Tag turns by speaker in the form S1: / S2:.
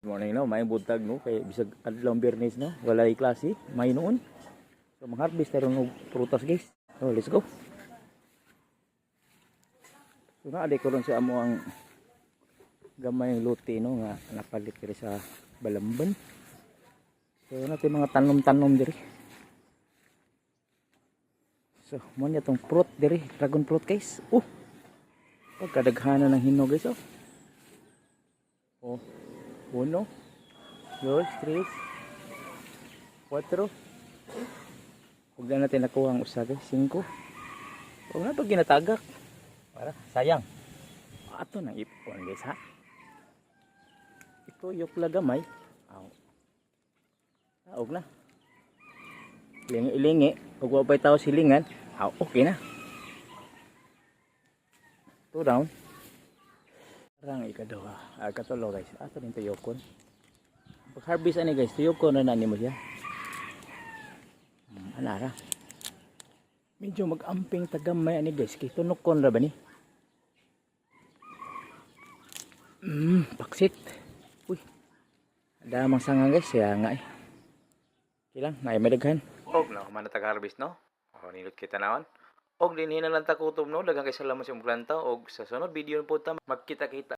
S1: Morning no, may buntag no kay bisag adlaw Biyernes no, walay klase, may noon. So mag-harvest tayo ng prutas guys. So let's go. So naali ko ron sa amo ang gamay ng lote no nga napalit diri sa Balamban. So natin mga tanom-tanom diri. So mo niya tong fruit diri, dragon fruit guys. Pagkadaghana ng hinog guys oh. Uno, dos, tres, cuatro. Huwag na natin nakuha ang usa guys, 5. Huwag na ito ginatagak. Para sayang. Ato na ipon guys ha. Ito yung lagamay. Huwag na. Ilingi-ilingi. Huwag pa itaw silingan. Okay na. 2 down. Parang ikaduha. Katulo guys. Ato din tuyokon. Pag harvest ani guys, tuyokon na nani mo siya. Anara. Medyo mag-amping tagamay ani guys. Kay tunokon ra ba ni? Paksit. Uy. Ada mang sanga guys, ya nga eh. Kilang, may madaghan. Og na man tag-harvest no. Nilot kita naon. Og din hinalang takutom no, daghang kay salamat sa planta og sa sunod video po ta magkita-kita.